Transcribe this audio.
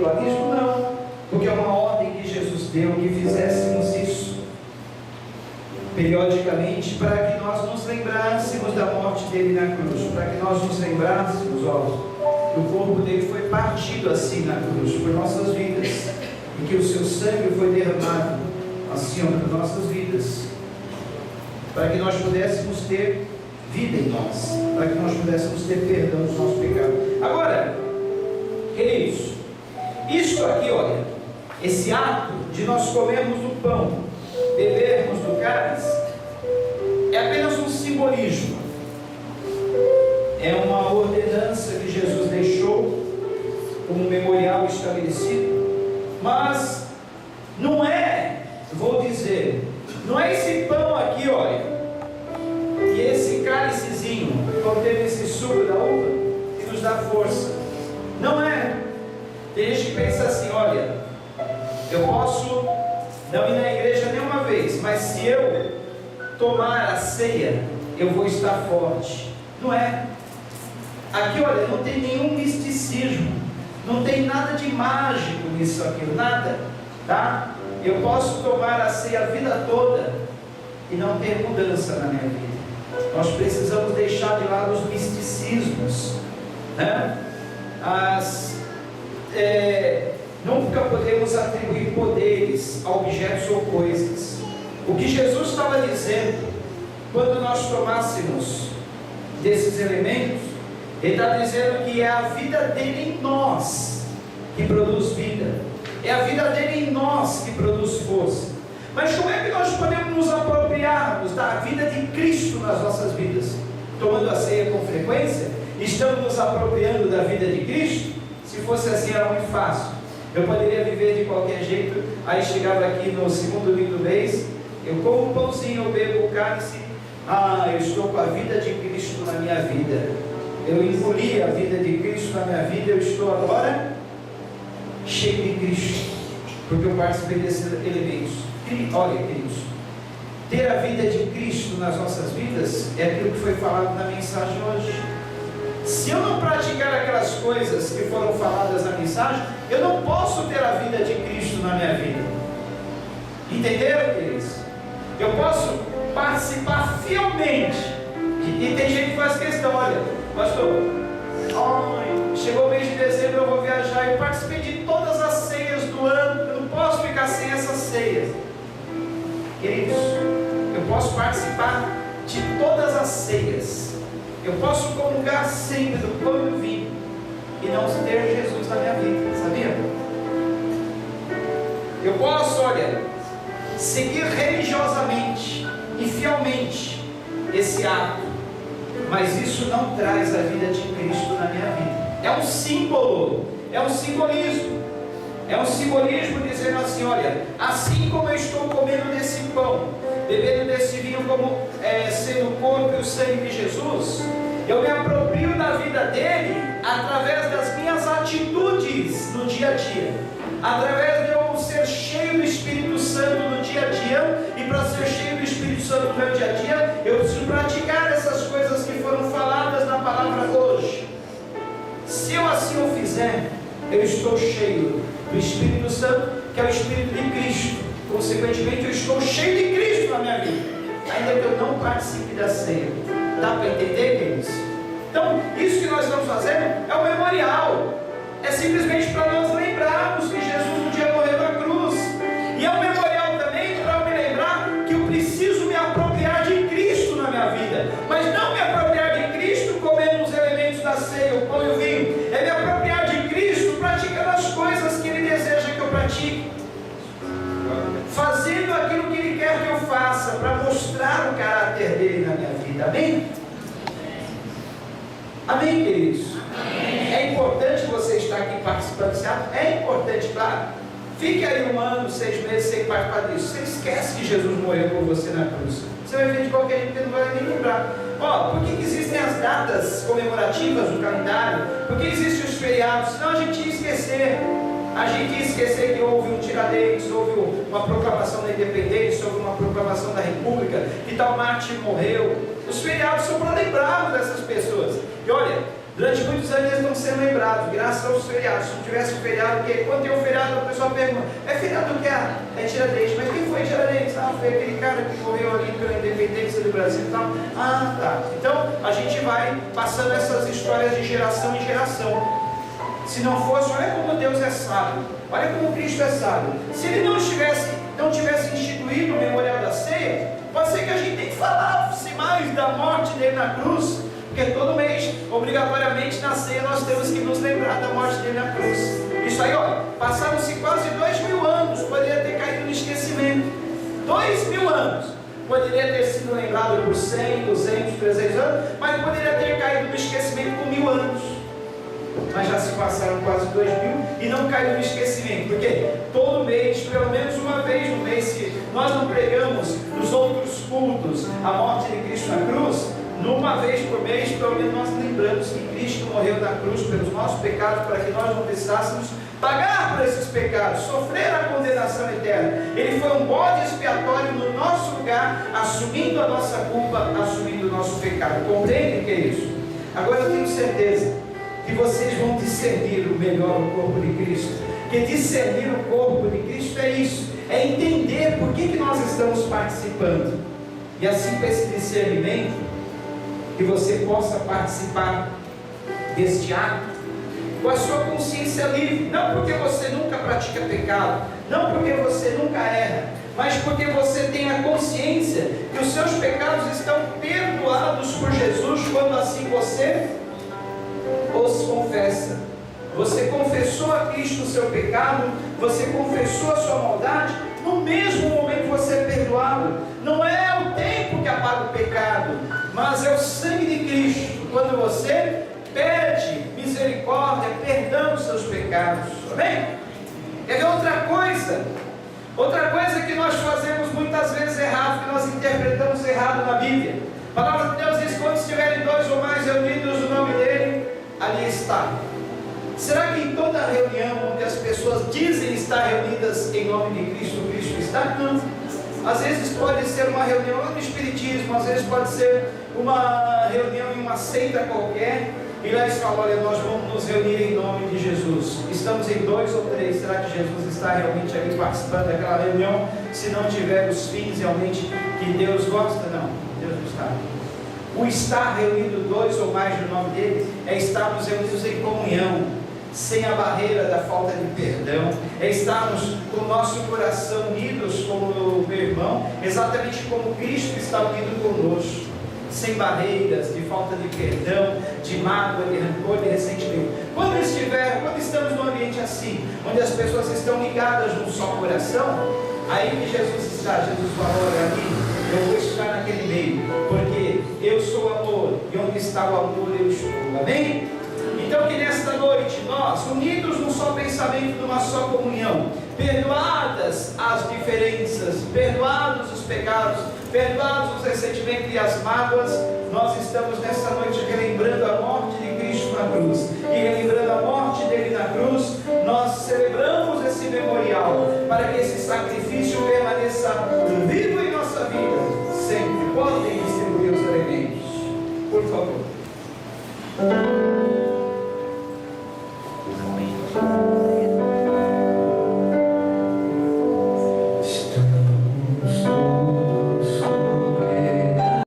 espiritualismo? Não, porque é uma ordem que Jesus deu que fizéssemos isso periodicamente, para que nós nos lembrássemos da morte dele na cruz, para que nós nos lembrássemos, que o corpo dele foi partido assim na cruz por nossas vidas, e que o seu sangue foi derramado assim por nossas vidas, para que nós pudéssemos ter vida em nós, para que nós pudéssemos ter perdão dos nossos pecados. Agora, queridos, isso aqui, olha, esse ato de nós comermos do pão, bebermos do cálice, é apenas um simbolismo, é uma ordenança que Jesus deixou como memorial estabelecido, mas não é, vou dizer, não é esse pão aqui, olha, e esse cálicezinho contendo esse suco da uva que nos dá força. Não é. Tem gente que pensa assim: olha, eu posso não ir na igreja nenhuma vez, mas se eu tomar a ceia, eu vou estar forte. Não é. Aqui, olha, não tem nenhum misticismo, não tem nada de mágico nisso aqui, nada, tá? Eu posso tomar a ceia a vida toda e não ter mudança na minha vida. Nós precisamos deixar de lado os misticismos, né? Nunca podemos atribuir poderes a objetos ou coisas. O que Jesus estava dizendo, quando nós tomássemos desses elementos, Ele está dizendo que é a vida dele em nós que produz vida, é a vida dele em nós que produz força. Mas como é que nós podemos nos apropriarmos da vida de Cristo nas nossas vidas? Tomando a ceia com frequência? Estamos nos apropriando da vida de Cristo? Se fosse assim, era muito fácil. Eu poderia viver de qualquer jeito. Aí chegava aqui no segundo domingo do mês, eu como um pãozinho, eu bebo o cálice. Eu estou com a vida de Cristo na minha vida. Eu engoli a vida de Cristo na minha vida. Eu estou agora cheio de Cristo, porque eu participei desses elementos. Olha, queridos, ter a vida de Cristo nas nossas vidas é aquilo que foi falado na mensagem hoje. Se eu não praticar aquelas coisas que foram faladas na mensagem, eu não posso ter a vida de Cristo na minha vida. Entenderam, queridos? Eu posso participar fielmente, e tem gente que faz questão: olha, pastor, chegou o mês de dezembro, eu vou viajar, eu participei de todas as ceias do ano, eu não posso ficar sem essas ceias. Queridos, eu posso participar de todas as ceias, eu posso comungar sempre do pão e do vinho, e não ter Jesus na minha vida, sabia? Eu posso, olha, seguir religiosamente e fielmente esse ato, mas isso não traz a vida de Cristo na minha vida. É um símbolo, é um simbolismo. É um simbolismo dizendo assim: olha, assim como eu estou comendo desse pão, bebendo desse vinho, como sendo o corpo e o sangue de Jesus, eu me aproprio da vida dele através das minhas atitudes no dia a dia, através de eu ser cheio do Espírito Santo no dia a dia. E para ser cheio do Espírito Santo no meu dia a dia, eu preciso praticar essas coisas que foram faladas na palavra hoje. Se eu assim o fizer, eu estou cheio do Espírito Santo, que é o Espírito de Cristo. Consequentemente, eu estou cheio de Cristo na minha vida, ainda que eu não participe da ceia. Dá para entender, queridos? Então, isso que nós estamos fazendo é um memorial. É simplesmente para nós lembrarmos que Jesus um dia morreu na cruz. E é um memorial também para eu me lembrar que eu preciso me apropriar de Cristo na minha vida. Mas não me apropriar de Cristo comendo os elementos da ceia, o pão e o vinho. É me apropriar de Cristo praticando as coisas que Ele deseja que eu pratique, fazendo aquilo que Ele quer que eu faça, para mostrar o caráter dele na minha vida. Amém? Amém, queridos? Amém. É importante você estar aqui participando desse ato? É importante, claro. Fique aí 1 ano, 6 meses sem participar disso. Você esquece que Jesus morreu por você na cruz. Você vai ver de qualquer jeito que não vai nem lembrar. Por que existem as datas comemorativas no calendário? Por que existem os feriados? Senão a gente ia esquecer. A gente ia esquecer que houve um Tiradentes, houve uma proclamação da independência, houve uma proclamação da república, que tal mártir morreu. Os feriados são para lembrarmos dessas pessoas. E olha, Durante muitos anos eles estão sendo lembrados, graças aos feriados. Se não tivesse um feriado, porque quando tem um feriado, a pessoa pergunta: é feriado do que? É Tiradentes. Mas quem foi Tiradentes? Foi aquele cara que morreu ali pela independência do Brasil e tal. Tá. Então a gente vai passando essas histórias de geração em geração. Se não fosse, olha como Deus é sábio, olha como Cristo é sábio. Se Ele não tivesse instituído o memorial da ceia, pode ser que a gente tenha que falar mais da morte dele na cruz, porque todo mês, obrigatoriamente na ceia, nós temos que nos lembrar da morte dele na cruz. Isso aí, olha, passaram-se quase 2000 anos, poderia ter caído no esquecimento. 2000 anos, poderia ter sido lembrado por 100, 200, 300 anos, mas poderia ter caído no esquecimento por 1000 anos. Mas já se passaram quase 2000 e não caiu no esquecimento, porque todo mês, pelo menos uma vez no mês, se nós não pregamos nos outros cultos a morte de Cristo na cruz, numa vez por mês, pelo menos nós lembramos que Cristo morreu na cruz pelos nossos pecados, para que nós não precisássemos pagar por esses pecados, sofrer a condenação eterna. Ele foi um bode expiatório no nosso lugar, assumindo a nossa culpa, assumindo o nosso pecado. Compreendem que é isso? Agora eu tenho certeza que vocês vão discernir o melhor o corpo de Cristo. Que discernir o corpo de Cristo é isso, é entender por que nós estamos participando, e assim com esse discernimento, que você possa participar deste ato com a sua consciência livre, não porque você nunca pratica pecado, não porque você nunca erra, mas porque você tem a consciência que os seus pecados estão perdoados por Jesus, quando assim você os confessa. Você confessou a Cristo o seu pecado, você confessou a sua maldade, no mesmo momento você é perdoado. Não é o tempo que apaga o pecado, mas é o sangue de Cristo, quando você pede misericórdia, perdão dos seus pecados. Amém? Quer ver outra coisa? Outra coisa que nós fazemos muitas vezes errado, que nós interpretamos errado na Bíblia. A palavra de Deus diz: quando estiverem 2 ou mais reunidos no nome dele, ali está. Será que em toda reunião onde as pessoas dizem estar reunidas em nome de Cristo, Cristo está? Não. Às vezes pode ser uma reunião no Espiritismo, às vezes pode ser uma reunião em uma seita qualquer, e lá eles falam: olha, nós vamos nos reunir em nome de Jesus. Estamos em 2 ou 3, será que Jesus está realmente ali participando daquela reunião? Se não tiver os fins realmente que Deus gosta? Não, Deus não está. O estar reunido 2 ou mais no nome dele é estarmos reunidos em comunhão, sem a barreira da falta de perdão, é estarmos com o nosso coração unidos como o meu irmão, exatamente como Cristo está unido conosco, sem barreiras de falta de perdão, de mágoa, de rancor, de ressentimento. Quando estamos num ambiente assim, onde as pessoas estão ligadas num só coração, aí que Jesus está. Jesus falou: olha ali, eu vou estar naquele meio, porque eu sou amor, e onde está o amor eu estou. Amém? Então que nesta noite nós, unidos num só pensamento, numa só comunhão, perdoadas as diferenças, perdoados os pecados, perdoados os ressentimentos e as mágoas, nós estamos nessa